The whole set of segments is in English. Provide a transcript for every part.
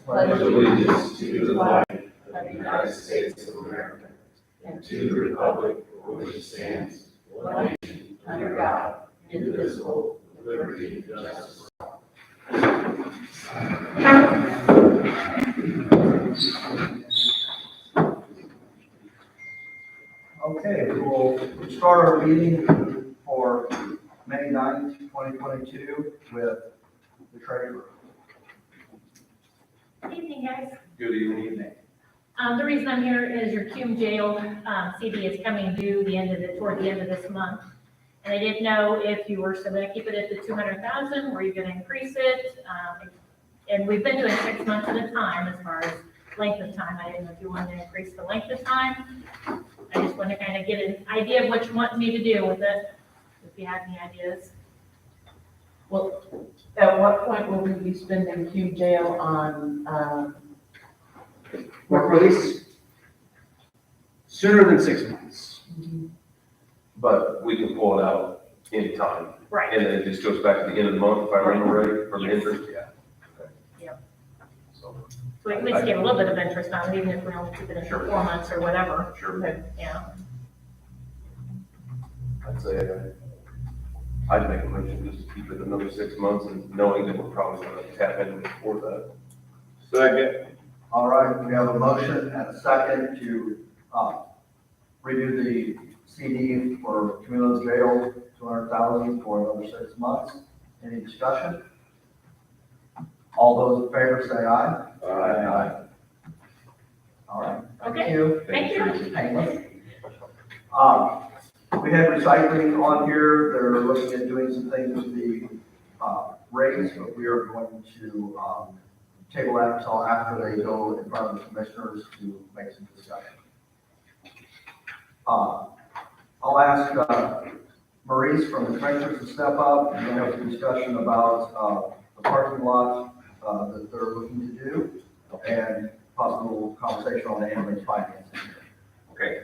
pledge allegiance to the flag of the United States of America and to the republic for which it stands, one nation, under God, indivisible, with liberty and justice for all. Okay, we'll start our meeting for May 9th, 2022 with the treasurer. Good evening, guys. Good evening. The reason I'm here is your Cume Jail CD is coming due toward the end of this month. And I didn't know if you were still going to keep it at the 200,000, were you going to increase it? And we've been doing 6 months at a time as far as length of time. I didn't know if you wanted to increase the length of time. I just want to kind of get an idea of what you want me to do with it, if you have any ideas. Well, at what point will we be spending Cume Jail on, Well, release sooner than 6 months. But we can pull it out anytime. Right. And then it just goes back to the end of the month, if I remember right, for the Yes. interest, yeah. Okay. Yep. So, So we can at least get a little bit of interest on it, even if we don't keep it in for 4 months or whatever. sure. Yeah. I'd say, I'd make a motion just to keep it another 6 months and knowing that we're probably gonna tap into it before that. Second. All right, we have a motion and a second to redo the CD for Cumulative Jail, 200,000 for another 6 months. Any discussion? All those in favor say aye. Aye. All right, thank Okay. you. Thank you. Painless. We had recycling on here. They're looking at doing some things with the rates, but we are going to table that until after they go in front of the commissioners to make some discussion. I'll ask Maurice from the commissioners to step up and have a discussion about the parking lot that they're looking to do and possible conversation on ambulance financing. Okay,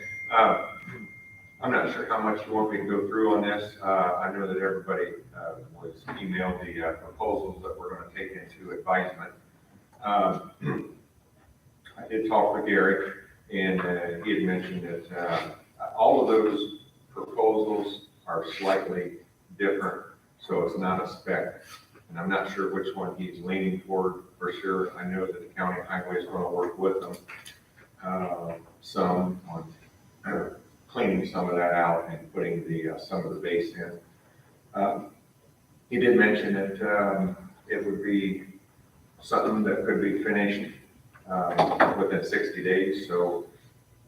I'm not sure how much you want me to go through on this. I know that everybody was emailed the proposals that we're going to take into advisement. I did talk with Gary, and he had mentioned that all of those proposals are slightly different, so it's not a spec. And I'm not sure which one he's leaning toward for sure. I know that the county highway is going to work with them some on cleaning some of that out and putting the some of the base in. He did mention that it would be something that could be finished within 60 days. So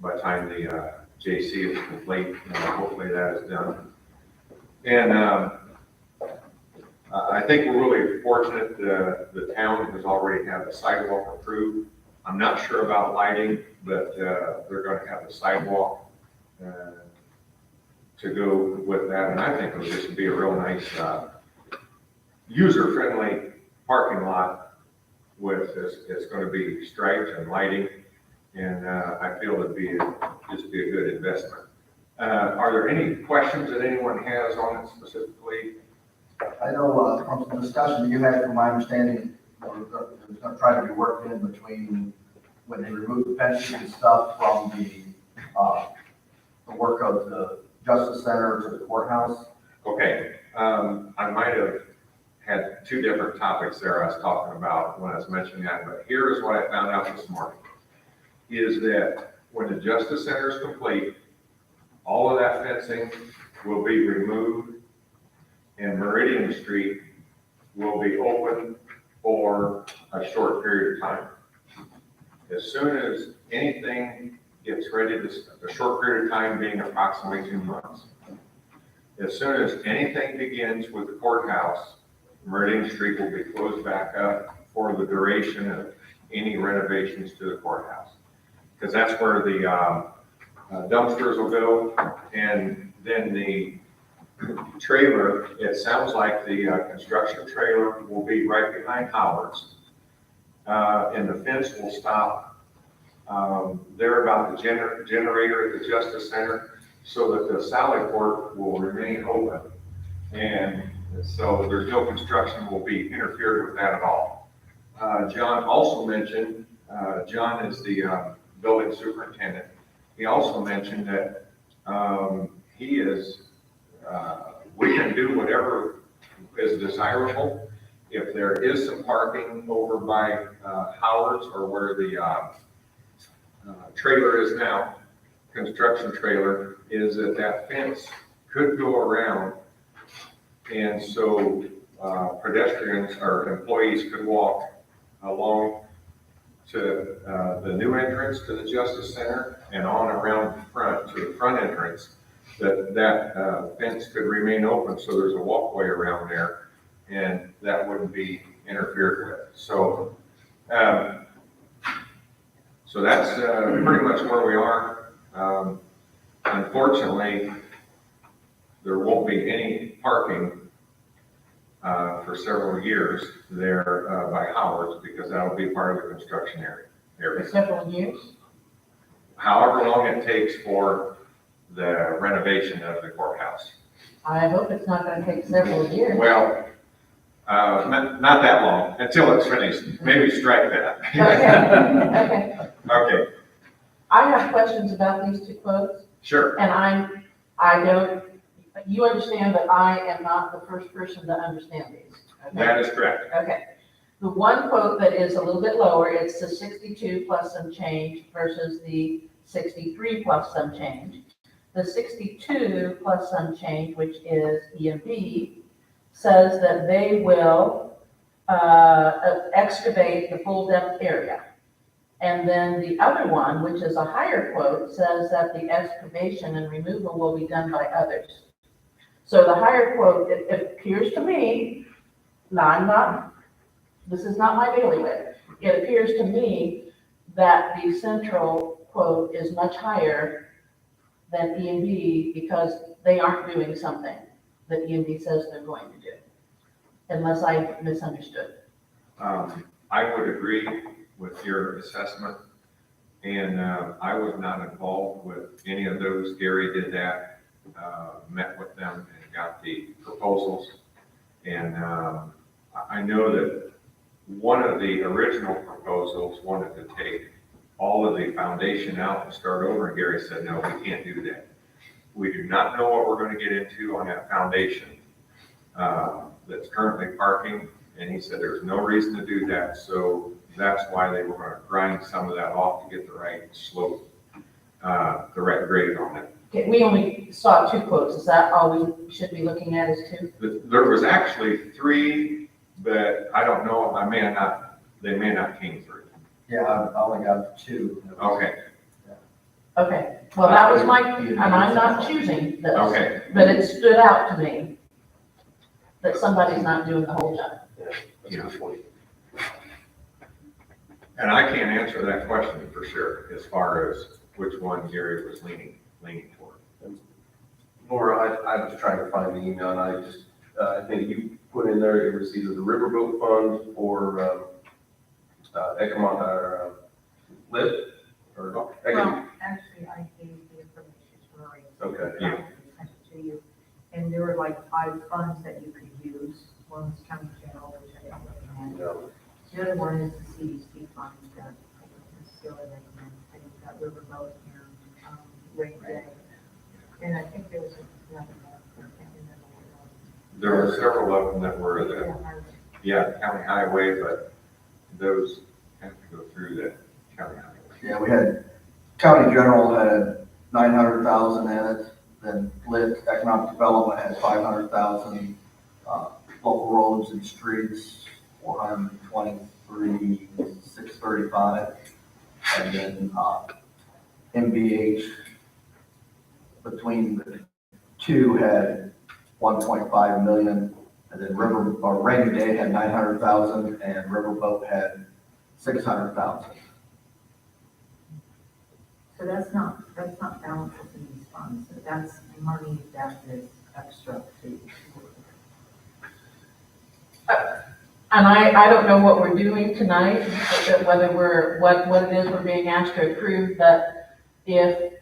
by the time the JC is complete, hopefully that is done. And I think we're really fortunate the town has already had the sidewalk approved. I'm not sure about lighting, but they're going to have the sidewalk to go with that. And I think it'll just be a real nice user-friendly parking lot with it's going to be striped and lighting. And I feel it'd just be a good investment. Are there any questions that anyone has on it specifically? I know from some discussion you had, from my understanding, it was going to try to be worked in between when they remove the fences and stuff from the work of the Justice Center to the courthouse. Okay, I might have had two different topics there I was talking about when I was mentioning that, but here is what I found out this morning, is that when the Justice Center is complete, all of that fencing will be removed and Meridian Street will be open for a short period of time. As soon as anything gets ready, the short period of time being approximately 2 months. As soon as anything begins with the courthouse, Meridian Street will be closed back up for the duration of any renovations to the courthouse. Because that's where the dumpsters will go, and then the trailer, it sounds like the construction trailer will be right behind Howard's, and the fence will stop there about the generator at the Justice Center, so that the Sally Port will remain open. And so there's no construction will be interfered with that at all. John also mentioned, John is the building superintendent. He also mentioned that he is, we can do whatever is desirable. If there is some parking over by Howard's or where the trailer is now, construction trailer, is that fence could go around. And so pedestrians or employees could walk along to the new entrance to the Justice Center and on around front to the front entrance, that fence could remain open, so there's a walkway around there, and that wouldn't be interfered with. So, so that's pretty much where we are. Unfortunately, there won't be any parking for several years there by Howard's, because that'll be part of the construction area. For several years? However long it takes for the renovation of the courthouse. I hope it's not gonna take several years. Well, not that long, until it's finished. Maybe strike that. Okay. Okay, I have questions about these two quotes, sure. and I don't, you understand that I am not the first person to understand these, okay? That is correct. Okay. The one quote that is a little bit lower, it's the 62 plus some change versus the 63 plus some change. The 62 plus some change, which is EMB, says that they will excavate the full depth area. And then the other one, which is a higher quote, says that the excavation and removal will be done by others. So the higher quote, it appears to me, this is not my bailiwick, it appears to me that the central quote is much higher than EMB because they aren't doing something that EMB says they're going to do, unless I misunderstood. I would agree with your assessment, and I was not involved with any of those. Gary did that, met with them and got the proposals. And I know that one of the original proposals wanted to take all of the foundation out and start over, and Gary said, no, we can't do that. We do not know what we're going to get into on that foundation that's currently parking, and he said there's no reason to do that, so that's why they were going to grind some of that off to get the right slope, the right grade on it. Okay, we only saw two quotes, is that all we should be looking at is two? There was actually three, but I don't know, they may not came through. Yeah, I only got two. Okay, Okay, well, that was and I'm not choosing this. okay. But it stood out to me that somebody's not doing the whole job. Yeah. And I can't answer that question for sure, as far as which one Gary was leaning toward. Laura, I was trying to find the email, and I think you put in there, it was either the Riverboat Fund or LIT, or Well, actually, I gave the information to Marie. Okay. Yeah. Sent it to you, and there were like 5 funds that you could use. One was county general, which I don't recommend. No. The other one is the CDC fund that I don't necessarily recommend. I think that Riverboat and Rain Day. And I think there was another one, I can't remember what it was. There were several of them that were Yeah, county highway, but those have to go through the county highway. Yeah, we had, county general had 900,000 in it, then lit, economic development had 500,000, local roads and streets, 423, 635, and then, MBH, between the two had 1.5 million, and then Rainy Day had 900,000, and Riverboat had 600,000. so that's not balances in these funds. So that's money that is extra to. And I don't know what we're doing tonight, whether what it is we're being asked to approve, but if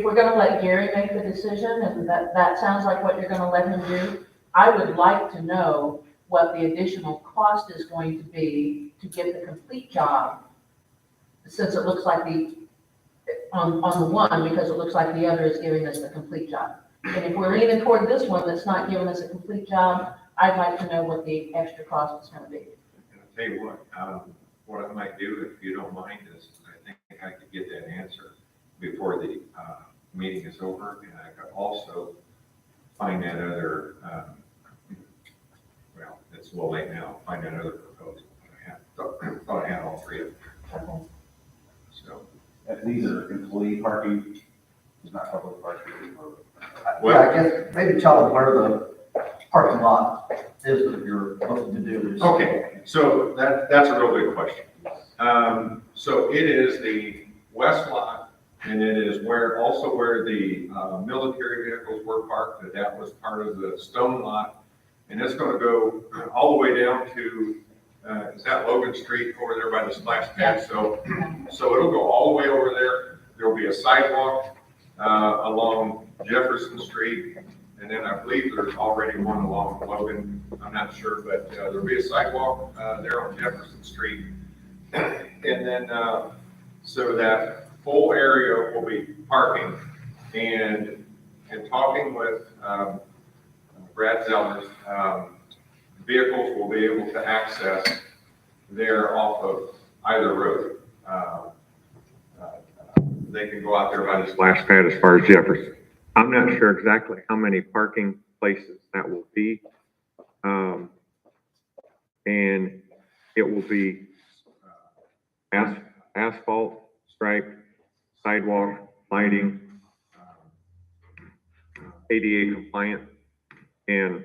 we're gonna let Gary make the decision, and that sounds like what you're gonna let him do, I would like to know what the additional cost is going to be to get the complete job, since it looks like on the one, because it looks like the other is giving us the complete job. And if we're leaning toward this one that's not giving us a complete job, I'd like to know what the extra cost is gonna be. And I'll tell you what I might do, if you don't mind, is I think I could get that answer before the meeting is over, and I could also find that other, well, it's a little late now, find that other proposal. Thought I had all three of them, Okay. so. If these are employee parking, it's not public parking, or. Yeah, I guess maybe tell them where the parking lot is that you're looking to do this. Okay, so that's a real good question. So it is the west lot, and it is also where the military vehicles were parked, that was part of the stone lot. And it's gonna go all the way down to, is that Logan Street over there by the splash pad? So it'll go all the way over there. There'll be a sidewalk along Jefferson Street, and then I believe there's already one along Logan. I'm not sure, but there'll be a sidewalk there on Jefferson Street. And then, so that full area will be parking. And talking with Brad Zellers, vehicles will be able to access there off of either road. They can go out there by the splash pad as far as Jefferson. I'm not sure exactly how many parking places that will be. And it will be asphalt, stripe, sidewalk, lighting, ADA compliant, and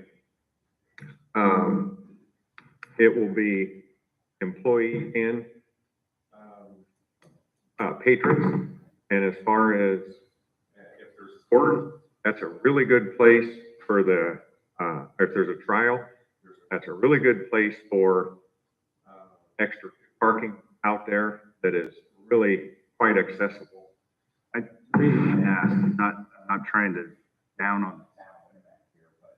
it will be employee and patrons. And as far as if there's sport, that's a really good place for the, if there's a trial, that's a really good place for extra parking out there that is really quite accessible. I reason I asked, I'm not trying to down on the town back here, but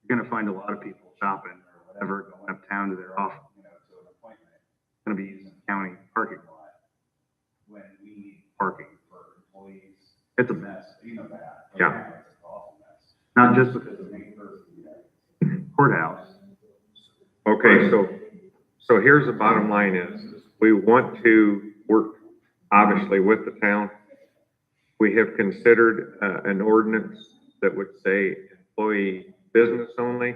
you're gonna find a lot of people shopping or whatever, going uptown to their office, to an appointment, gonna be using the county parking lot when we need parking for employees. It's a mess, you know that. Yeah. Right now, it's an awful mess. Not just because of May 1st, courthouse. Okay, so here's the bottom line is we want to work obviously with the town. We have considered an ordinance that would say employee business only,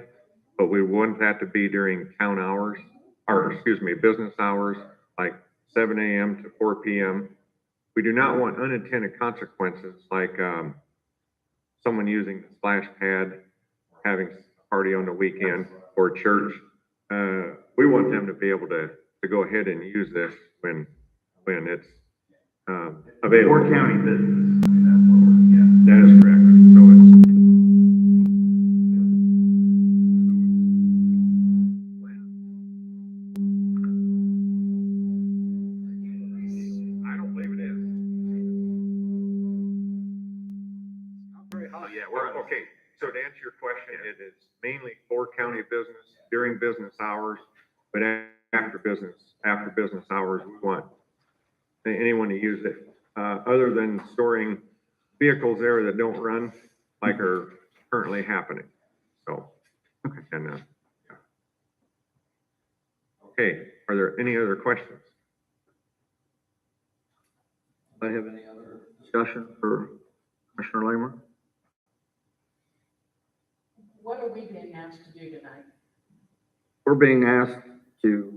but we want that to be during town hours, or excuse me, business hours, like 7 a.m. to 4 p.m. We do not want unintended consequences like someone using the splash pad, having a party on the weekend or church. We want them to be able to go ahead and use this when it's available. Or county business. I mean, that's what we're, yeah. That is correct. So it's. I don't believe it is. Yeah, we're on. Okay, so to answer your question, it is mainly for county business during business hours, but after business hours, we want anyone to use it, other than storing vehicles there that don't run like are currently happening. So, and, yeah. Okay, are there any other questions? Do I have any other discussion for Commissioner Lamer? What are we being asked to do tonight? We're being asked to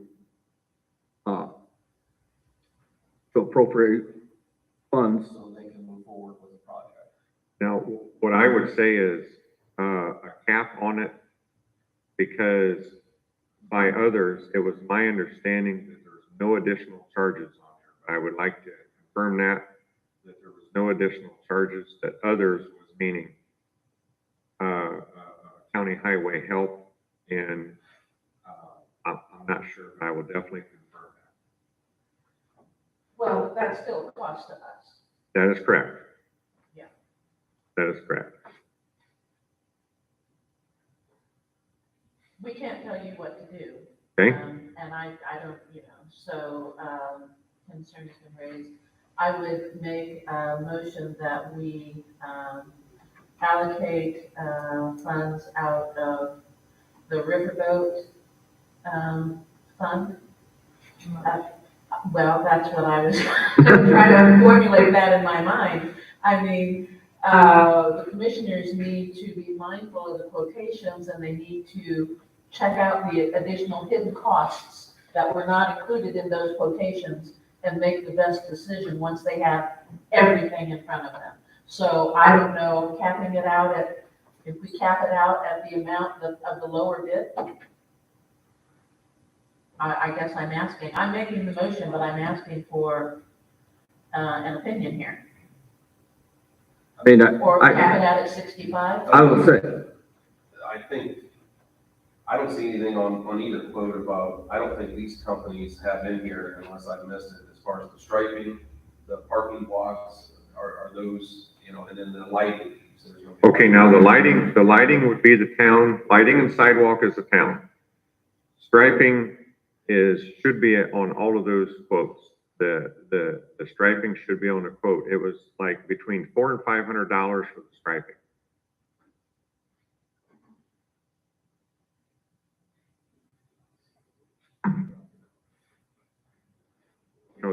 appropriate funds so they can move forward with the project. Now, what I would say is a cap on it, because by others, it was my understanding that there's no additional charges on there. I would like to confirm that there was no additional charges, that others was meaning county highway help, and I'm not sure. I will definitely confirm that. Well, that's still a cost to us. That is correct. Yeah. That is correct. We can't tell you what to do. Okay. And I don't, so, concerns been raised. I would make a motion that we, allocate, funds out of the riverboat, fund. Well, that's what I was trying to formulate that in my mind. I mean, the commissioners need to be mindful of the quotations and they need to check out the additional hidden costs that were not included in those quotations and make the best decision once they have everything in front of them. So I don't know, capping it out at, if we cap it out at the amount of the lower bid, I guess I'm making the motion, but I'm asking for, an opinion here. I mean, Or cap it out at 65? I would say, I don't see anything on either quote about, I don't think these companies have in here, unless I've missed it, as far as the striping, the parking blocks, are those, and then the lighting. So there's no- Okay, now the lighting would be the town, lighting and sidewalk is the town. Striping should be on all of those quotes. The striping should be on the quote. It was like between $400 and $500 for the striping.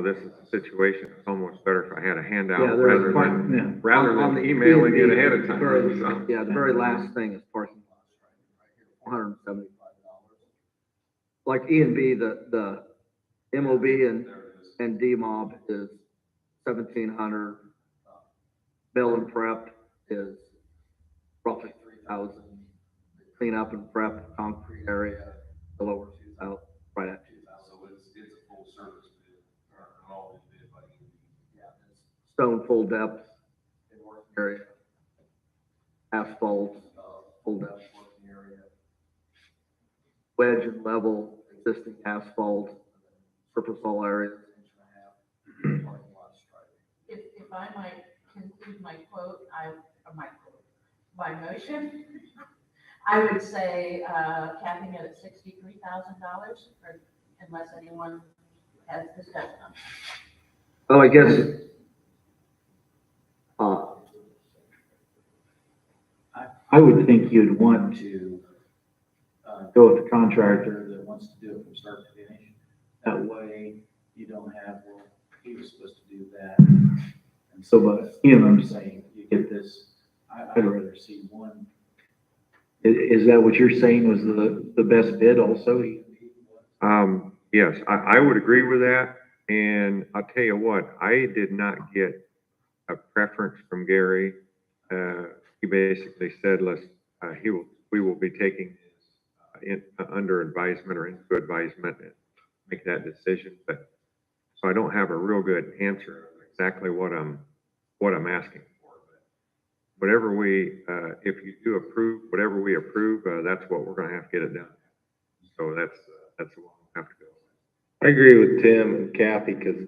This is a situation, it's almost better if I had a handout yeah, rather there's than emailing it ahead of time. So. Yeah, the very last thing is parking lot striping, right here, $475. Like E and B, the MOB and D mob is 1,700. Bill and prep is roughly 3,000. Clean up and prep concrete area, the lower 2,000, right at 2,000. So it's a full service bid, or an all bid by EMD. Yeah, it's stone full depth in working area, asphalt, full depth working area, wedge and level existing asphalt, surface all areas, 1.5 inch, parking lot striping. If I might conclude my quote, my motion, I would say, capping it at $63,000, or unless anyone has discussion on it. Well, I guess, I would think you'd want to go with the contractor that wants to do it from start to finish. That way, you don't have, well, he was supposed to do that. And so, but, I'm saying, you get this, I'd rather see one. Is that what you're saying was the best bid also? Yes, I would agree with that. And I'll tell you what, I did not get a preference from Gary. He basically said, we will be taking this under advisement or into advisement and make that decision. But so I don't have a real good answer exactly what I'm asking for. But whatever if you do approve, whatever we approve, that's what we're going to have to get it done. So that's the one we'll have to go. I agree with Tim and Kathy, because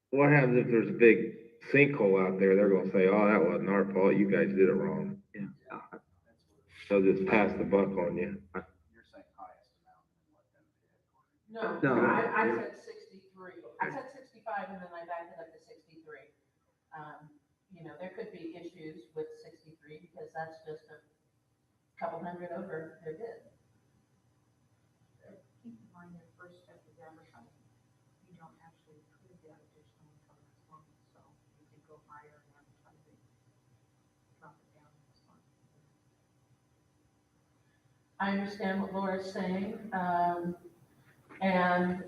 what happens if there's a big sinkhole out there? They're gonna say, oh, that wasn't our fault, you guys did it wrong. Yeah. They'll just pass the buck on you. You're saying highest amount. No, No. I said 63. I said 65 and then I backed it up to 63. There could be issues with 63 because that's just a couple hundred over their bid. Keep in mind your first step is advertising. You don't actually include that additional income this month, so you can go higher in advertising. Drop it down this month. I understand what Laura's saying, and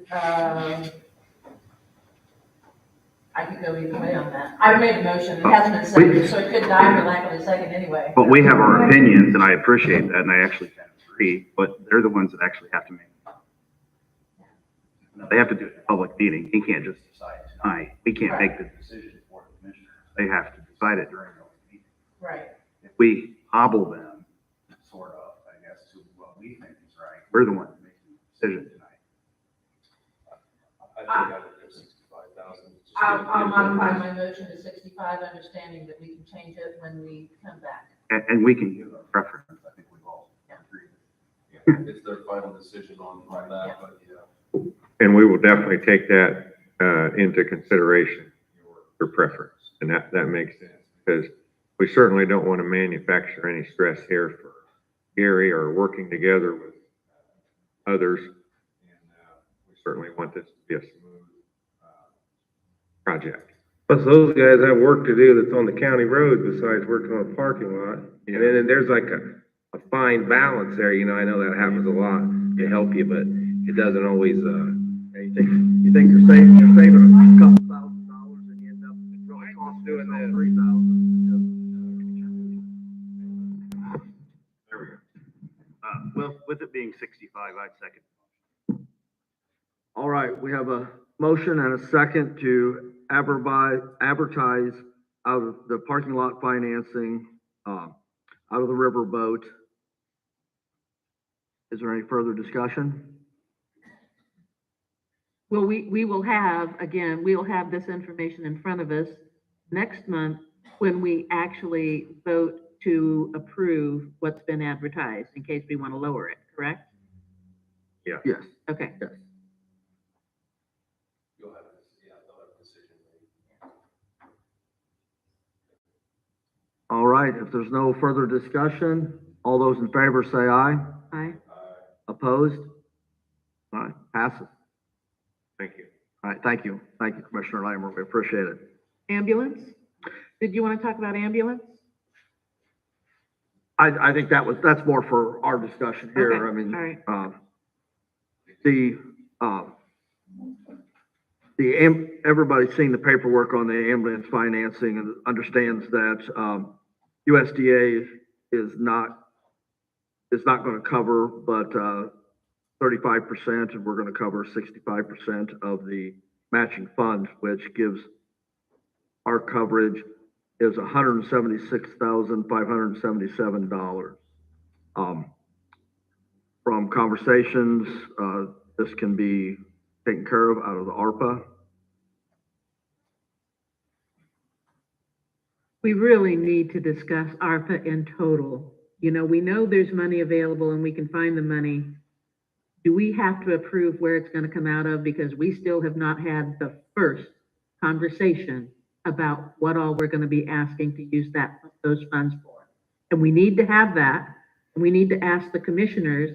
I could go either way on that. I've made a motion, it hasn't been seconded, so it could die for lack of a second anyway. But we have our opinions, and I appreciate that, and I actually kind of agree, but they're the ones that actually have to make. They have to do it in a public meeting. He can't just decide tonight. We can't make the decision for the commissioners. They have to decide it during the meeting. Right. If we hobble them, sort of, I guess, to what we think is right, we're the ones making the decision tonight. I think I would give 65,000. I'll modify my motion to 65, understanding that we can change it when we come back. And we can give a preference. I think we've all agreed. it's their final decision on that, but yeah. And we will definitely take that, into consideration, your preference. And that makes sense, because we certainly don't want to manufacture any stress here for Gary or working together with others. And, we certainly want this to be a smooth, project. Plus, those guys have work to do that's on the county road besides working on a parking lot. And then there's like a fine balance there, you know, I know that happens a lot to help you, but it doesn't always, You think you're saving a couple $1,000 and you end up really costing doing yourself that. $3,000. There we go. Well, with it being 65, I'd second. All right, we have a motion and a second to advertise out of the parking lot financing, out of the riverboat. Is there any further discussion? Well, we will have, again, we'll have this information in front of us next month when we actually vote to approve what's been advertised, in case we want to lower it, correct? Yes. Okay. Yes. You'll have, they'll have a decision made. All right, if there's no further discussion, all those in favor say aye. Aye. Opposed? All right, passes. Thank you. All right, thank you. Thank you, Commissioner Lamer. We appreciate it. Ambulance? Did you want to talk about ambulance? I think that's more for our discussion here. Okay, I mean, all right. Everybody's seen the paperwork on the ambulance financing and understands that, USDA is not going to cover, but, 35%, and we're going to cover 65% of the matching fund, which gives our coverage is $176,577. From conversations, this can be taken care of out of the ARPA. We really need to discuss ARPA in total. You know, we know there's money available and we can find the money. Do we have to approve where it's going to come out of? Because we still have not had the first conversation about what all we're going to be asking to use those funds for. And we need to have that. And we need to ask the commissioners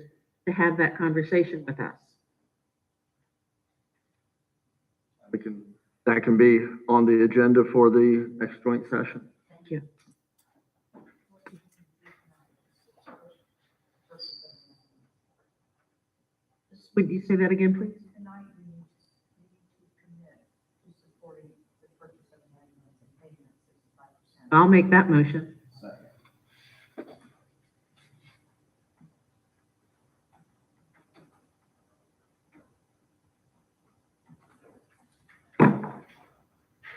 to have that conversation with us. That can be on the agenda for the next joint session. Thank you. Would you say that again, please? Tonight, we need to commit to supporting the purchase of an ambulance and paying that 65%. I'll make that motion.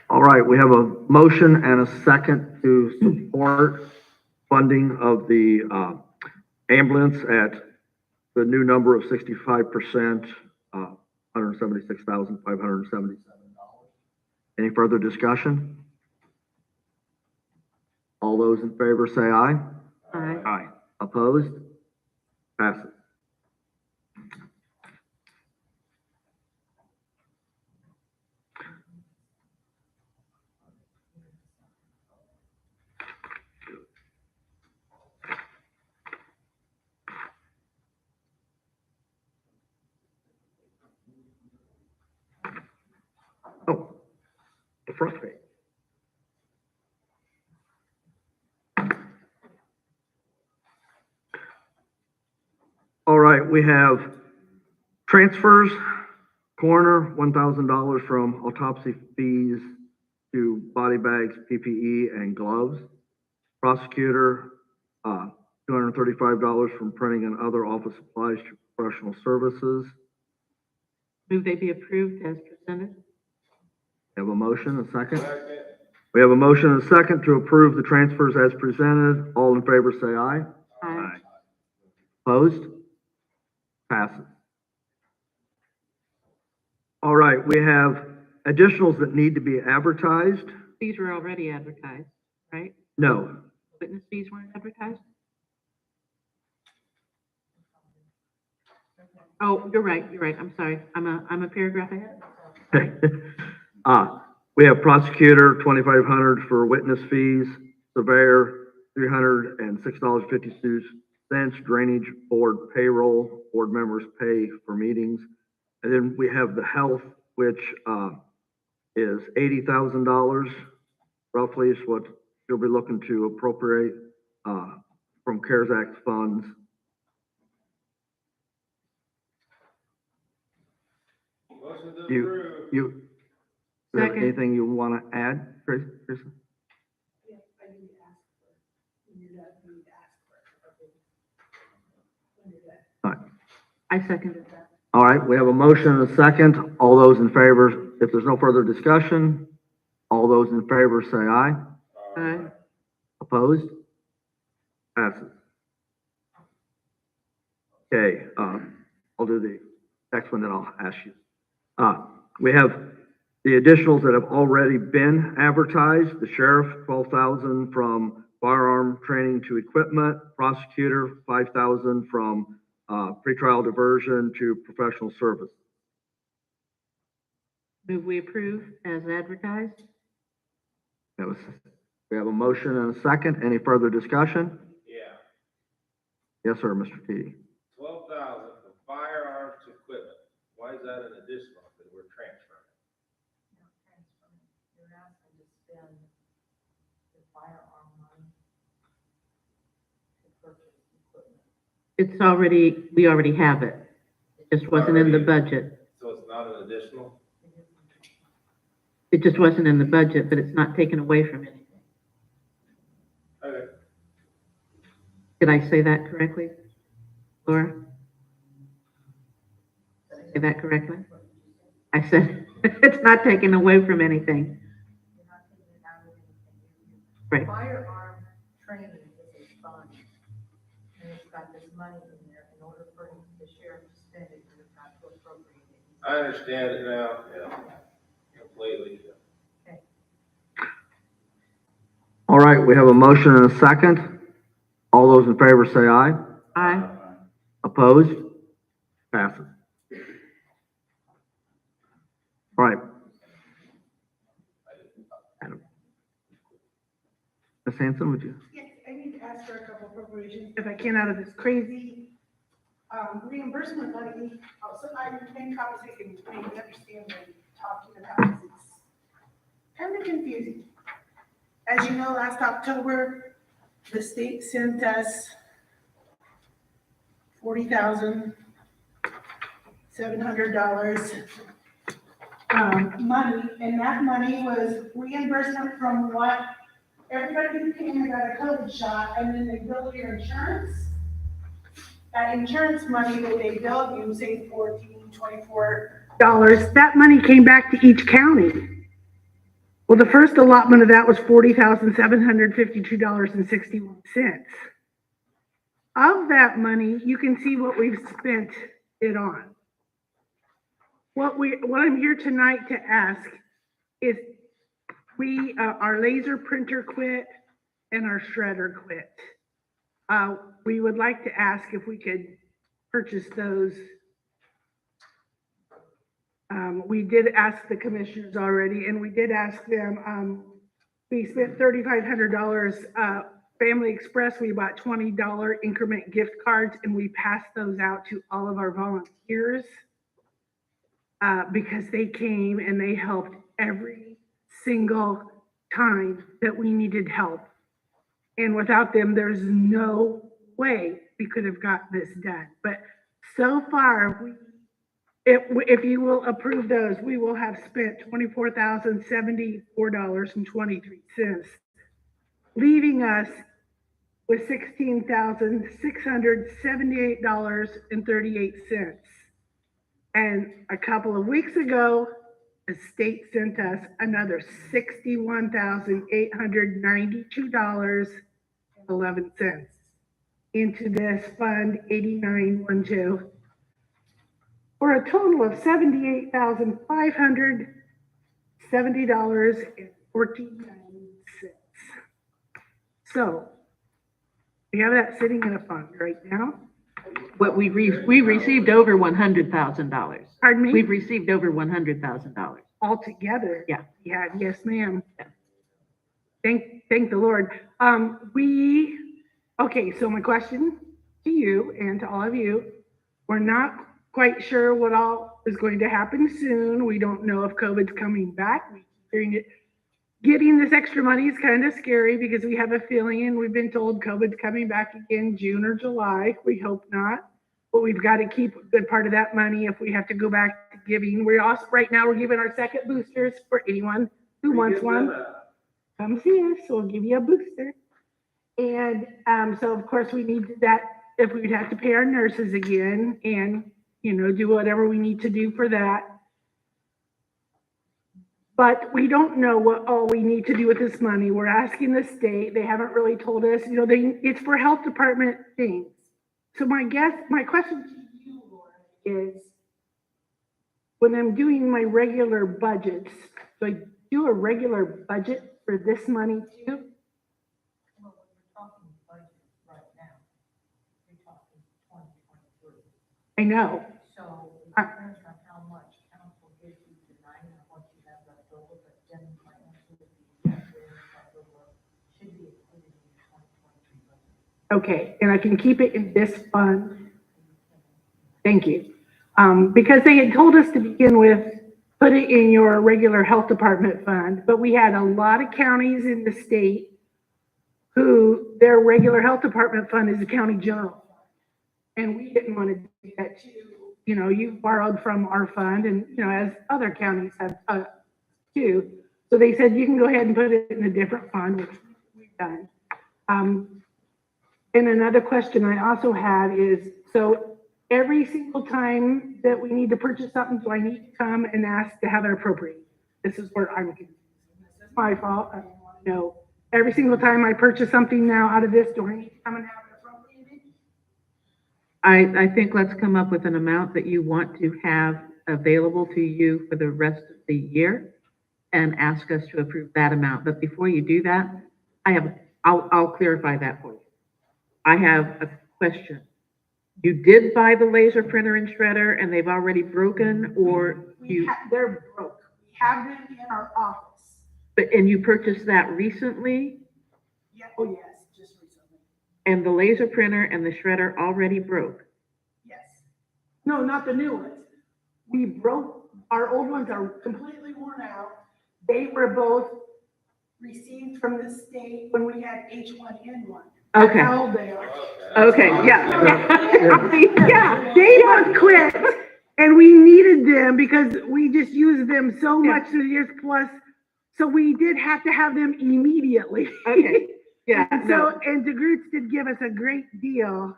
All right, we have a motion and a second to support funding of the ambulance at the new number of 65%, $176,577. Any further discussion? All those in favor say aye. Aye. Aye. Opposed? Passes. Oh, the front page. All right, we have transfers, coroner, $1,000 from autopsy fees to body bags, PPE, and gloves. Prosecutor, $235 from printing and other office supplies to professional services. Move they be approved as presented. We have a motion, a second. We have a motion and a second to approve the transfers as presented. All in favor say aye. Aye. Opposed? Passes. All right, we have additionals that need to be advertised. These were already advertised, right? No, Witness fees weren't advertised? Oh, you're right, I'm sorry. I'm a paragraph ahead. We have prosecutor, 2,500 for witness fees, surveyor, $306.52, drainage board payroll, board members pay for meetings. And then we have the health, which, is $80,000 roughly is what you'll be looking to appropriate, from CARES Act funds. Motion to You, approve. you have Second. anything you want to add, Chris? I seconded that. All right, we have a motion and a second. All those in favor, if there's no further discussion, all those in favor say aye. Aye. Opposed? Passes. Okay, I'll do the next one, then I'll ask you. We have the additionals that have already been advertised. The sheriff, 12,000 from firearm training to equipment. Prosecutor, 5,000 from pretrial diversion to professional service. Move we approve as advertised? We have a motion and a second. Any further discussion? Yeah, Yes, sir, Mr. T. 12,000 for firearms to equipment. Why is that an additional that we're transferring? You're asking to spend the firearm money to purchase equipment. It's already, we already have it. It just wasn't in the budget. So it's not an additional? It just wasn't in the budget, but it's not taken away from anything. Okay. Did I say that correctly, Laura? Did I say that correctly? I said, it's not taken away from anything. You're not taking it out of anything. Right. Firearm training is a fund. And it's got this money in there. In order for the sheriff to spend it, you've got to appropriate it. I understand it now, yeah, completely. All right, we have a motion and a second. All those in favor say aye. Aye. Opposed? Passes. All right. Ms. Hanson, would you? Yes, I need to ask for a couple appropriations, if I can, out of this crazy reimbursement money. So I think Conversation can make me understand what you're talking about. It's kind of confusing. As you know, last October, the state sent us $40,700 money, and that money was reimbursement from what everybody who came and got a COVID shot, and then they billed your insurance. That insurance money that they billed you, say $14, $24, that money came back to each county. Well, the first allotment of that was $40,752.61. Of that money, you can see what we've spent it on. What I'm here tonight to ask is our laser printer quit and our shredder quit. We would like to ask if we could purchase those. We did ask the commissioners already, and we did ask them, we spent $3,500, Family Express, we bought $20 increment gift cards, and we passed those out to all of our volunteers, because they came and they helped every single time that we needed help. And without them, there's no way we could have got this done. But so far, if you will approve those, we will have spent $24,074.23, leaving us with $16,678.38. And a couple of weeks ago, the state sent us another $61,892.11 into this Fund 8912, for a total of $78,570.49. So we have that sitting in a fund right now. What we received over $100,000. Pardon me? We've received over $100,000. Altogether? Yeah. Yeah, yes, ma'am. Yeah. Thank the Lord. Okay, so my question to you and to all of you, we're not quite sure what all is going to happen soon. We don't know if COVID's coming back. We keep hearing it. Getting this extra money is kind of scary because we have a feeling, and we've been told COVID's coming back again June or July. We hope not. But we've got to keep a good part of that money if we have to go back to giving. We're also, right now, we're giving our second boosters for anyone who wants one. Come see us, we'll give you a booster. And so of course we need that, if we'd have to pay our nurses again and, do whatever we need to do for that. But we don't know what all we need to do with this money. We're asking the state, they haven't really told us, it's for health department things. So my question to you, Laura, is when I'm doing my regular budgets, do I do a regular budget for this money too? Well, we're talking budget right now. We're talking 2023. I know. So it depends on how much council gives you tonight and what you have left over, but then my answer would be that should be included in your 2023 budget. Okay, and I can keep it in this fund. Thank you. Because they had told us to begin with, put it in your regular health department fund, but we had a lot of counties in the state who their regular health department fund is the county general. And we didn't want to do that too. You borrowed from our fund and, as other counties have too. So they said, you can go ahead and put it in a different fund, which we've done. And another question I also had is, so every single time that we need to purchase something, do I need to come and ask to have it appropriated? This is where I'm confused. This is my fault. I don't want to know. Every single time I purchase something now out of this, do I need to come and have it appropriated? I think let's come up with an amount that you want to have available to you for the rest of the year and ask us to approve that amount. But before you do that, I'll clarify that for you. I have a question. You did buy the laser printer and shredder and they've already broken, or They're broke. We have them in our office. and you purchased that recently? Yeah, oh yes, just recently. And the laser printer and the shredder already broke? Yes. No, not the new ones. We broke, our old ones are completely worn out. They were both received from the state when we had H1N1. Okay. How old they are. Okay, yeah. Yeah, they both quit, and we needed them because we just used them so much through the years plus, so we did have to have them immediately. Okay, yeah. And so, and DeGroots did give us a great deal,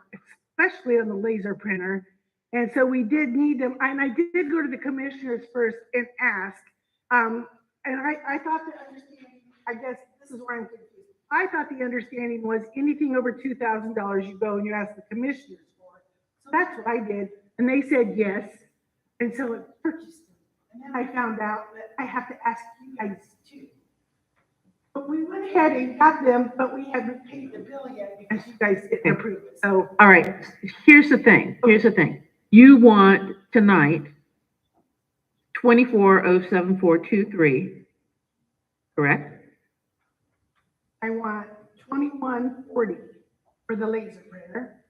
especially on the laser printer. And so we did need them, and I did go to the commissioners first and ask, and I thought the understanding, I guess this is where I'm confused. I thought the understanding was anything over $2,000, you go and you ask the commissioners for it. So that's what I did, and they said yes, and so I purchased them. And then I found out that I have to ask you guys too. But we went ahead and got them, but we hadn't paid the bill yet because you guys didn't approve it, so. All right, here's the thing. You want tonight 24,074,23, correct? I want 2140 for the laser printer,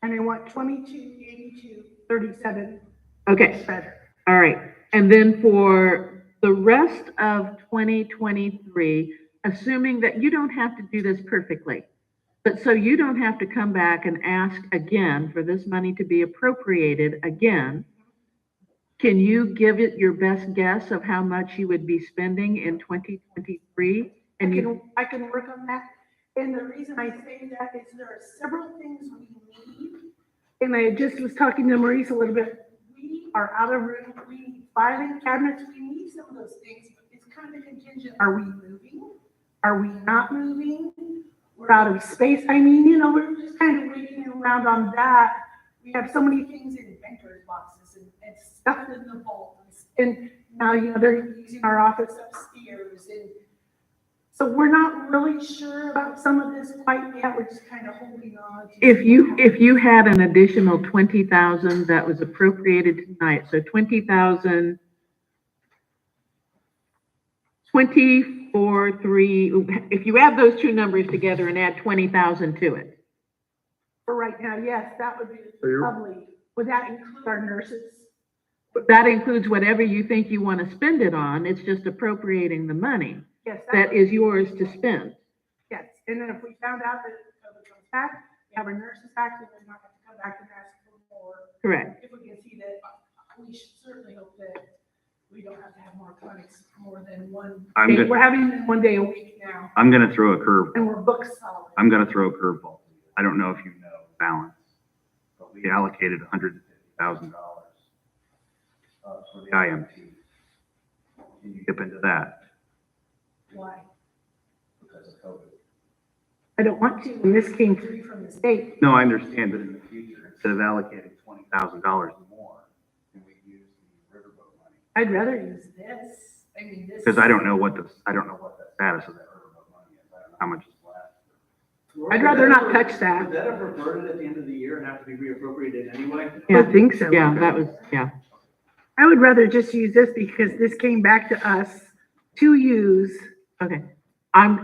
and I want 2282.37. Okay, Better. all right. And then for the rest of 2023, assuming that you don't have to do this perfectly, but so you don't have to come back and ask again for this money to be appropriated again, can you give it your best guess of how much you would be spending in 2023? And I can work on that. And the reason I say that is there are several things we need. And I just was talking to Maurice a little bit. We are out of room. We need filing cabinets. We need some of those things, but it's kind of contingent. Are we moving? Are we not moving? We're out of space. I mean, we're just kind of waiting around on that. We have so many things in bankers boxes and stuff in the vaults. And now, they're using our office upstairs. And So we're not really sure about some of this quite yet, we're just kind of holding on. If you had an additional 20,000 that was appropriated tonight, so 20,000, 24,3, if you add those two numbers together and add 20,000 to it. For right now, yes, that would be So you're- lovely. Would that include our nurses? That includes whatever you think you want to spend it on. It's just appropriating the money Yes, that is yours to spend. yes. And then if we found out that COVID comes back, we have our nurses back, then we're not going to come back and ask for more. Correct. If we can see that, we should certainly hope that we don't have to have more clinics more than one. I'm day. good. We're having them 1 day a week now, I'm gonna throw a curve. and we're booked solid. I'm gonna throw a curveball. I don't know if you know balance, but we allocated $150,000 for the IMT. Can you dip into that? Why? Because of COVID. I don't want to, and this came free from the state. No, I understand, but in the future, instead of allocating $20,000 more, can we use the riverboat money? I'd rather use this. I mean, this. Because I don't know what the status of that riverboat money is. I don't know how much is left. I'd rather not touch that. Would that have reverted at the end of the year and have to be reappropriated anyway? I think so. Yeah, that was, yeah. I would rather just use this because this came back to us to use. Okay. Oh,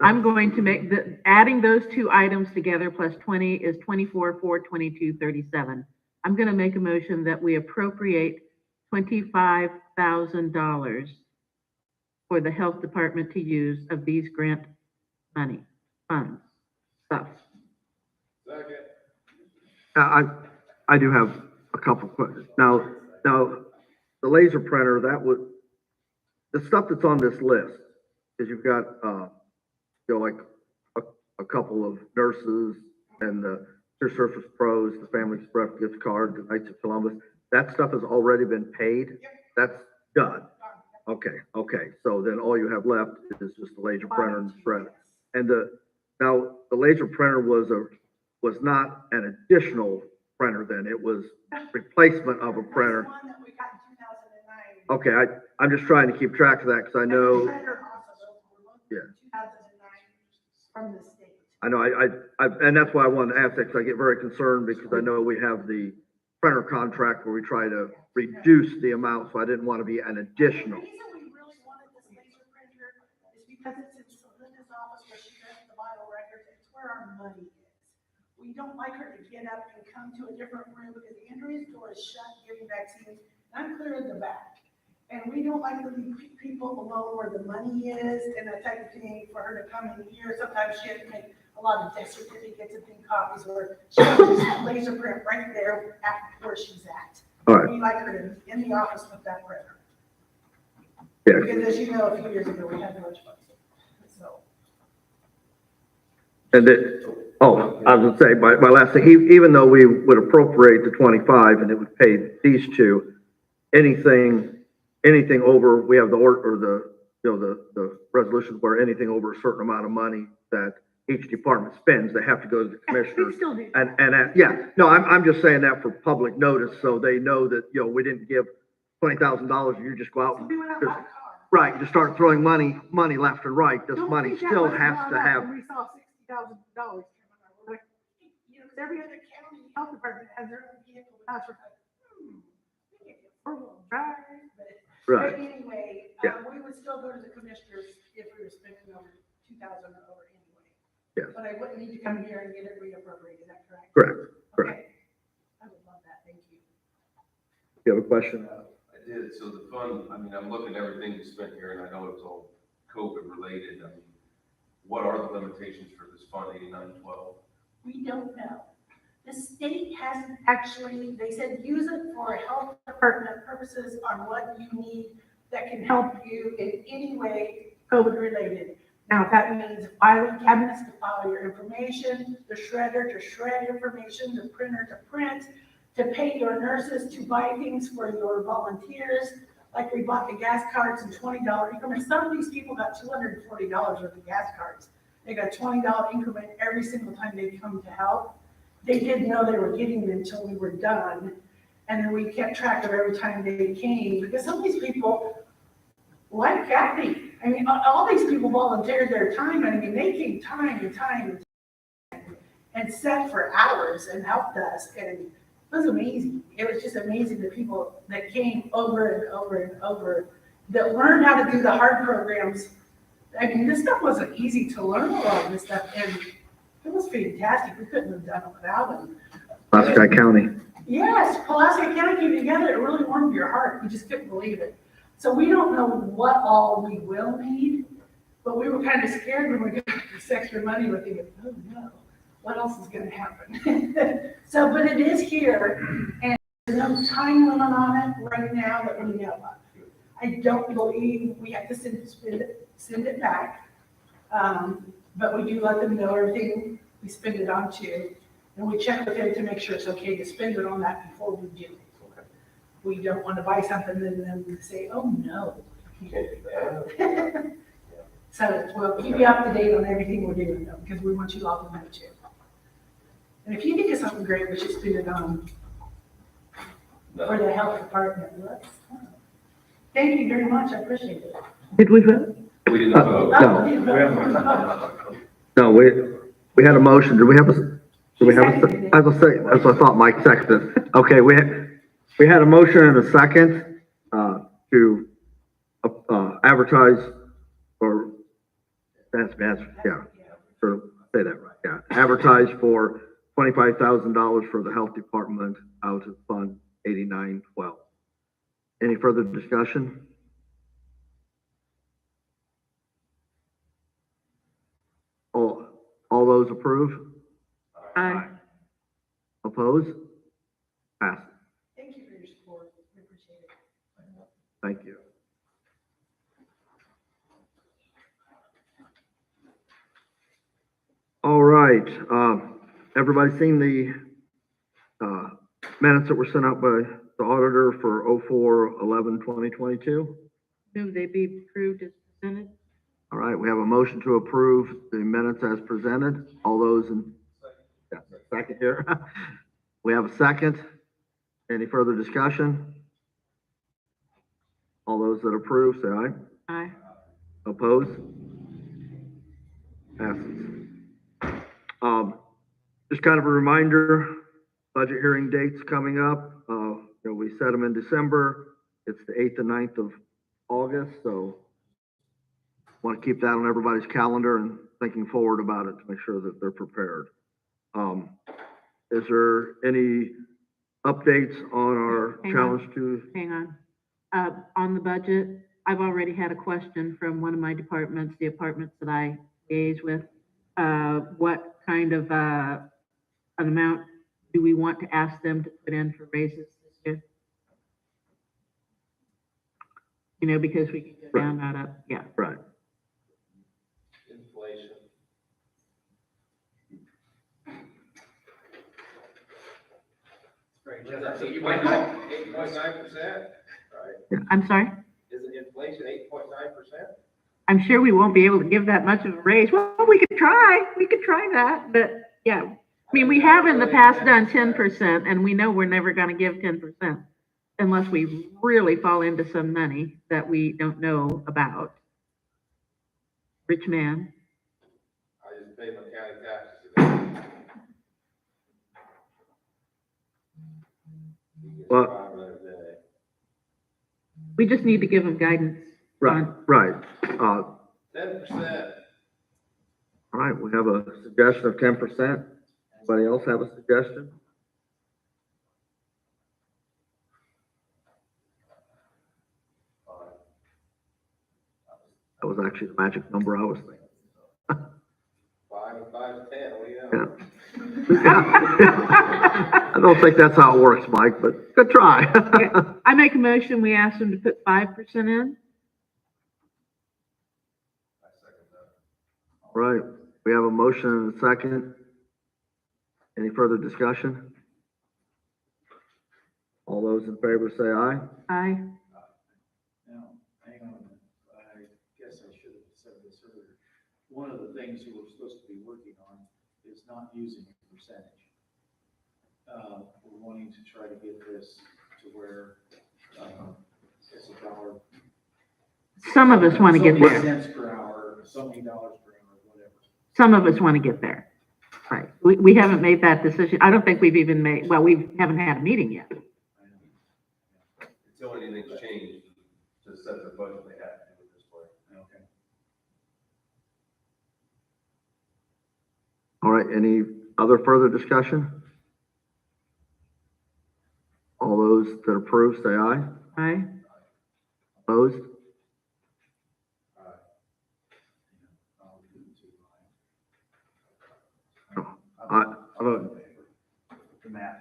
I'm going to make adding those two items together plus 20 is 24,422.37. I'm going to make a motion that we appropriate $25,000 for the health department to use of these grant money, funds, stuff. I do have a couple questions. Now, the laser printer, the stuff that's on this list, is you've got, like a couple of nurses and the Surface Pros, the Family Express gift card, the Knights of Columbus. That stuff has already been paid? That's done? Okay, so then all you have left is just the laser printer and the shredder. And now, the laser printer was not an additional printer then, it was replacement of a printer. One that we got in 2009. Okay, I'm just trying to keep track of that, because I know, yeah. 2009 from the state. I know, and that's why I wanted to ask that, because I get very concerned, because I know we have the printer contract where we try to reduce the amount, so I didn't want to be an additional. The reason we really wanted this laser printer is because it's in Celinda's office where she does the vital records, it's where our money is. We don't like her to get up and come to a different room because Andrea's door is shut giving vaccines, and I'm clear in the back. And we don't like to leave people alone where the money is and that type of thing for her to come in here. Sometimes she has to make a lot of death certificates and thing copies where she has just laser print right there at where she's at. All right. We like her to be in the office with that printer. Yeah. Because as you know, a few years ago, we had no choice. So. And I was gonna say, my last thing, even though we would appropriate the 25 and it would pay these two, anything over, we have the resolution where anything over a certain amount of money that each department spends, they have to go to the commissioners. We still do. I'm just saying that for public notice, so they know that, we didn't give $20,000, you just go out and We went out and bought a car. right, just start throwing money left and right. This Don't money think that still wasn't has brought to up have. when we saw $60,000 coming out. We're like, because every other county health department has their own vehicle. We're like, we can't get four-wheel drive. Right. But anyway, Yeah. we would still go to the commissioners if we were spending over 2,000 or over anyway. Yes. But I wouldn't need to come here and get it reappropriated, is that correct? Correct. Okay. I would love that, thank you. You have a question? I did, so the fund, I mean, I'm looking at everything you spent here, and I know it's all COVID related. I mean, what are the limitations for this fund 8912? We don't know. The state hasn't actually, they said use it for health department purposes on what you need that can help you in any way COVID related. Now, if that means filing cabinets to file your information, the shredder to shred information, the printer to print, to pay your nurses to buy things for your volunteers, like we bought the gas cards and $20 increments. Some of these people got $240 worth of gas cards. They got $20 increment every single time they come to help. They didn't know they were getting it until we were done. And then we kept track of every time they came, because some of these people, like Kathy, I mean, all these people volunteered their time, and I mean, they came time and time and sat for hours and helped us, and it was amazing. It was just amazing, the people that came over and over and over, that learned how to do the hard programs. I mean, this stuff wasn't easy to learn, a lot of this stuff, and it was fantastic. We couldn't have done it without them. Pulaski County. Yes, Pulaski County came together, it really warmed your heart, you just couldn't believe it. So we don't know what all we will need, but we were kind of scared when we got this extra money, we're thinking, oh no, what else is gonna happen? So, but it is here, and there's no time limit on it right now that we know of. I don't believe we have to send it back, but we do let them know everything we spend it on too. And we check with them to make sure it's okay to spend it on that before we do it. We don't want to buy something and then say, oh no. you can't do that. So we'll keep you up to date on everything we're doing though, because we want you all to know too. And if you think of something great, we should spend it on for the health department. Thank you very much, I appreciate it. Did we vote? We didn't vote. No, we had a motion. Did we have a? I was gonna say, that's what I thought Mike seconded. Okay, we had a motion and a second, to, advertise, or, yeah, sort of say that right, yeah. Advertise for $25,000 for the health department out of Fund 8912. Any further discussion? All those approve? Aye. Oppose? Pass. Thank you for your support, we appreciate it. Thank you. All right, everybody seen the, minutes that were sent out by the auditor for 04/11/2022? Move they be approved as presented. All right, we have a motion to approve the minutes as presented. All those in, yeah, second here. We have a second. Any further discussion? All those that approve, say aye. Aye. Oppose? Passes. Just kind of a reminder, budget hearing dates coming up. We set them in December. It's the 8th and 9th of August, so want to keep that on everybody's calendar and thinking forward about it to make sure that they're prepared. Is there any updates on our challenge to? Hang on. On the budget, I've already had a question from one of my departments, the departments that I liaise with. What kind of, an amount do we want to ask them to put in for raises this year? You know, because we can go down, not up, yeah. Right. Inflation. You might know, 8.9%, right? I'm sorry? Isn't inflation 8.9%? I'm sure we won't be able to give that much of a raise. Well, we could try that, but yeah. I mean, we have in the past done 10%, and we know we're never gonna give 10% unless we really fall into some money that we don't know about. Rich man. I just pay my county taxes. Well, We just need to give them guidance. right. 10%. All right, we have a suggestion of 10%. Anybody else have a suggestion? That was actually the magic number I was thinking. 5 and 5 is 10, what do you know? Yeah. I don't think that's how it works, Mike, but good try. Yeah, I make a motion, we ask them to put 5% in. All right, we have a motion and a second. Any further discussion? All those in favor say aye. Aye. Now, hang on a minute. I guess I should have said this earlier. One of the things that we're supposed to be working on is not using a percentage. We're wanting to try to get this to where, it's a dollar. some of us want to get So many there. cents per hour, so many dollars per hour, whatever. Some of us want to get there. Right. We haven't made that decision. I don't think we've even made, well, we haven't had a meeting yet. Until anything's changed, to set the budget, they have to do it this way. Okay. All right, any other further discussion? All those that approve, say aye. Aye. Opposed? I vote. The math.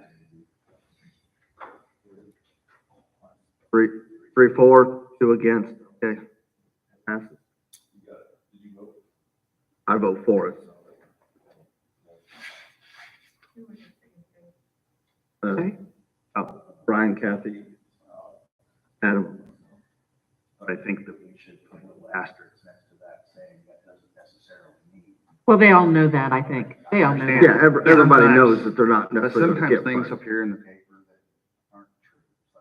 3, 4, 2 against, okay. Passes. Did you vote? I vote for it. Okay. Brian, Kathy, Adam. But I think that we should put a little asterisk next to that saying that doesn't necessarily mean. Well, they all know that, I think. They all know that. Yeah, everybody Sometimes- knows that they're not But necessarily gonna sometimes get things funded. appear in the paper that aren't true, so.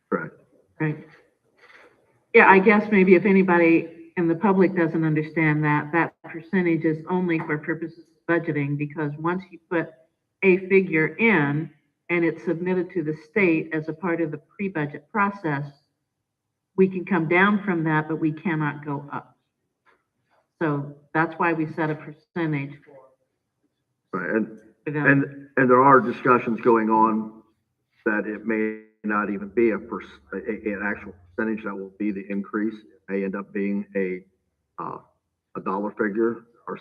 Right. Right. Yeah, I guess maybe if anybody in the public doesn't understand that, that percentage is only for purposes of budgeting, because once you put a figure in and it's submitted to the state as a part of the pre-budget process, we can come down from that, but we cannot go up. So that's why we set a percentage Right, for them. and there are discussions going on that it may not even be an actual percentage that will be the increase. It may end up being a dollar figure or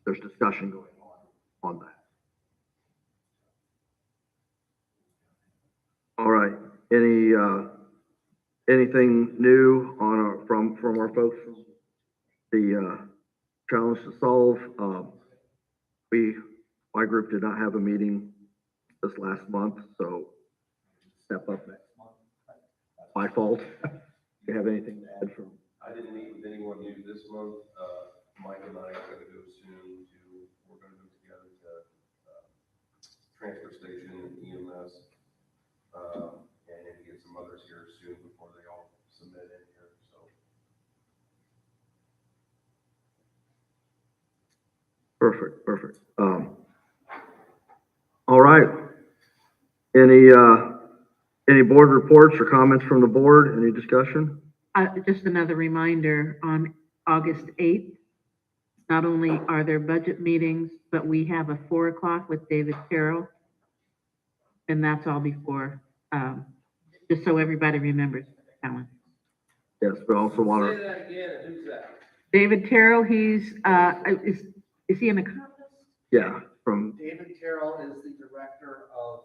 there's discussion going on that. All right, anything new from our folks? The challenge to solve, my group did not have a meeting this last month, so step up next month. My fault. Do you have anything to add from? I didn't meet with anyone new this month. Mike and I are gonna go soon we're gonna go together to, transfer station and EMS. And then get some others here soon before they all submit in here, so. Perfect. All right. Any board reports or comments from the board? Any discussion? Just another reminder, on August 8th, not only are there budget meetings, but we have a 4 o'clock with David Carroll. And that's all before, just so everybody remembers. Alan. Yes, we also want to. Say that again, who's that? David Terrell, he's, is he in the conference? Yeah, from, David Terrell is the director of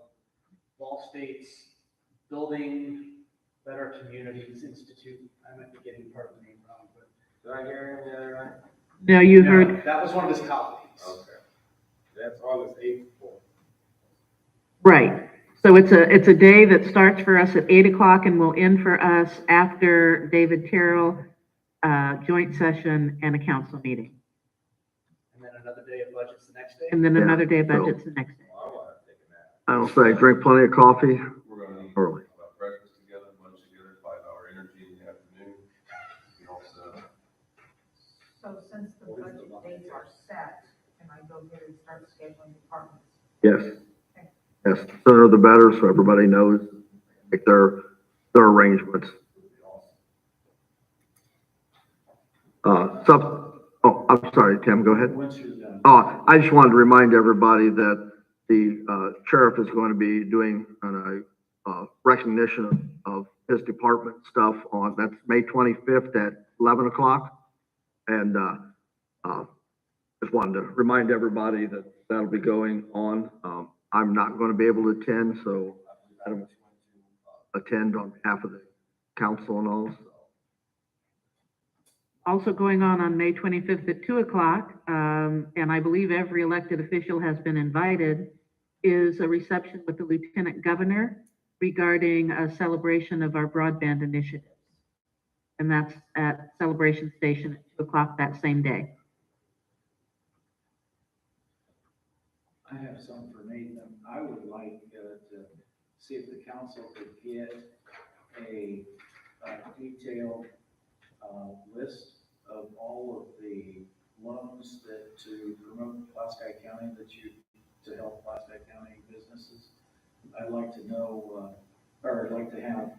Ball State's Building Better Communities Institute. I might be getting part of the name wrong, but. Did I hear him right? No, you No, heard, that was one of his colleagues. Okay. That's August 8th. right. So it's a day that starts for us at 8 o'clock and will end for us after David Terrell, joint session and a council meeting. And then another day of budgets the next day. And then Yeah, another day of so- budgets the next day. Well, I wanna take a nap. I don't say, drink plenty of coffee We're gonna eat early. breakfast together, lunch together, 5-hour energy in the afternoon. You know, so. So since the budget dates are set, can I go ahead and start scheduling departments? Yes. Yes, sooner the better, so everybody knows, make their arrangements. I'm sorry, Tim, go ahead. Once you're done. Oh, I just wanted to remind everybody that the sheriff is going to be doing a recognition of his department stuff that's May 25th at 11 o'clock. And just wanted to remind everybody that that'll be going on. I'm not going to be able to attend, so Adam is going to attend on behalf of the council and all. Also going on May 25th at 2 o'clock, and I believe every elected official has been invited, is a reception with the Lieutenant Governor regarding a celebration of our broadband initiatives. And that's at Celebration Station at 2 o'clock that same day. I have some for Nathan. I would like to see if the council could get a detailed list of all of the loans that to promote Pulaski County to help Pulaski County businesses. I'd like to know, or I'd like to have,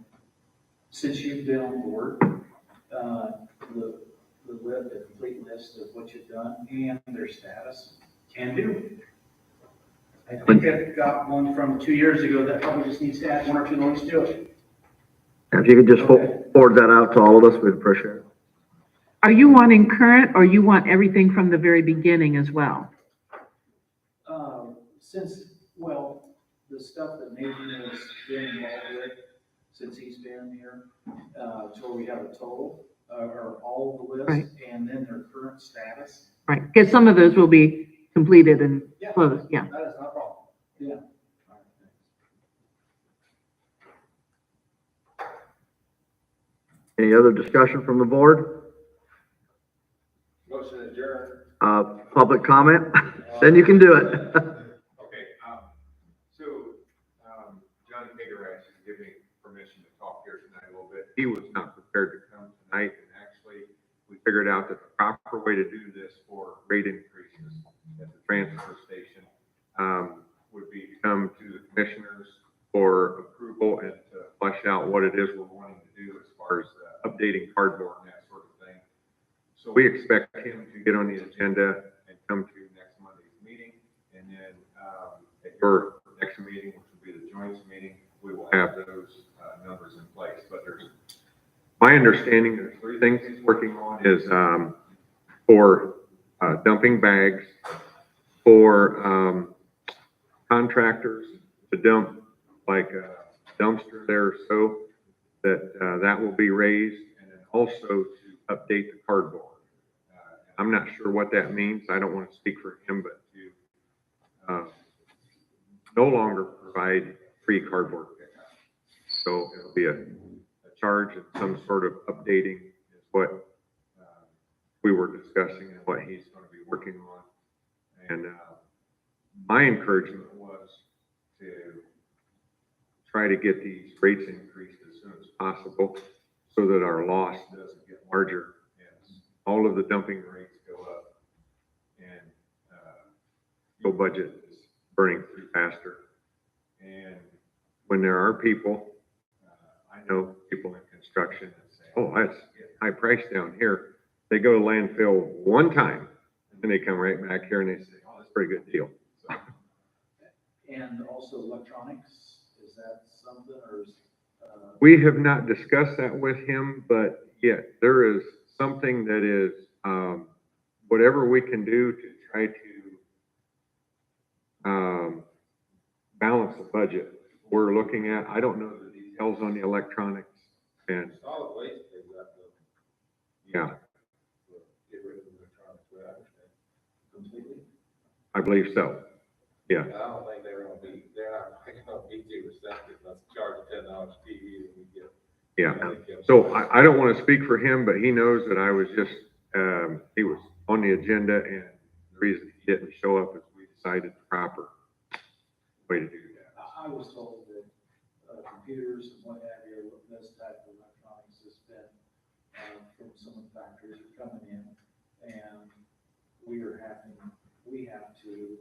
since you've been on board, the complete list of what you've done and their status. Can do. I think I've got one from 2 years ago that probably just needs to add 1 or 2 loans to it. If you could just forward that out to all of us, we'd appreciate it. Are you wanting current or you want everything from the very beginning as well? Well, the stuff that Nathan has been involved with since he's been here, to where we have a total, or all of the Right. list, and then their current status. Right, because some of those will be completed and closed, yeah. That is not a problem. Yeah. Any other discussion from the board? Motion adjourned. Public comment? Then you can do it. Okay, John Hager actually gave me permission to talk here tonight a little bit. He was not prepared to come tonight, and actually, we figured out that the proper way to do this for rate increases at the transfer station would be to come to the commissioners for approval and to flesh out what it is we're wanting to do as far as updating cardboard and that sort of thing. So we expect him to get on the agenda and come to next Monday's meeting, and then at your next meeting, which will be the joint meeting, we will have those numbers in place. But my understanding, there's 3 things he's working on is for dumping bags, for contractors to dump like a dumpster there, so that will be raised, and then also to update the cardboard. I'm not sure what that means. I don't want to speak for him, but to no longer provide free cardboard pickup. So it'll be a charge and some sort of updating is what we were discussing and what he's going to be working on. And my encouragement was to try to get these rates increased as soon as possible so that our loss doesn't get larger as all of the dumping rates go up and your budget is burning through faster. And when there are people, I know people in construction that say, oh, that's high price down here. They go to landfill one time and then they come right back here and they say, oh, that's a pretty good deal. So. And also electronics, is that something, or is? We have not discussed that with him, but yeah, there is something that is, whatever we can do to try to balance the budget we're looking at. I don't know the details on the electronics and. Solid waste, they've got Yeah, get rid of the electronics, but I understand completely. I believe so. Yeah. I don't think they're gonna be too receptive, let's charge $10 TV and we get. Yeah. So I don't want to speak for him, but he knows that I was just, he was on the agenda, and the reason he didn't show up is we decided the proper way to do that. I was told that computers and what have you, this type of electronics has been from some of the factories are coming in, and we have to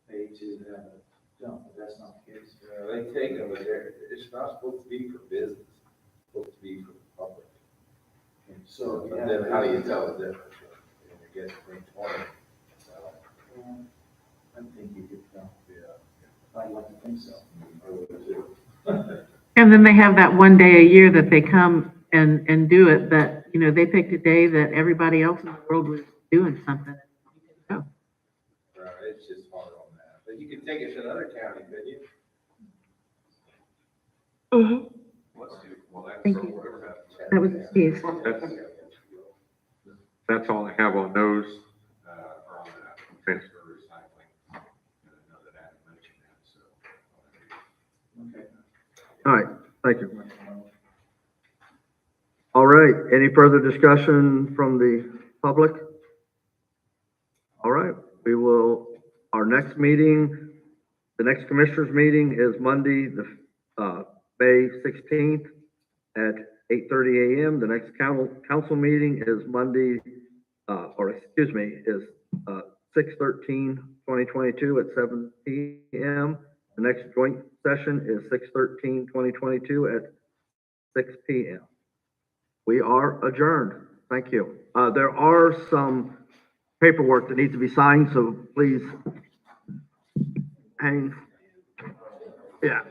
pay to have it done, but that's not the case. They take them, but it's not supposed to be for business, it's supposed to be for the public. So. But then how do you tell the difference? You get 20. So. I think you could, I'd like to think so. I would too. And then they have that one day a year that they come and do it, but, you know, they picked a day that everybody else in the world was doing something. Oh. Right, it's just hard on that. But you can take it to another county, couldn't you? Let's do, well, that's. Thank you. That was the case. That's all I have on those, on the transfer recycling. And I know that Adam mentioned that, so. Okay. All right, thank you. All right, any further discussion from the public? All right, we will, our next meeting, the next commissioners meeting is Monday, the May 16th at 8:30 a.m. The next council meeting is Monday, is 6/13/2022 at 7 p.m. The next joint session is 6/13/2022 at 6 p.m. We are adjourned. Thank you. There are some paperwork that needs to be signed, so please hang. Yeah.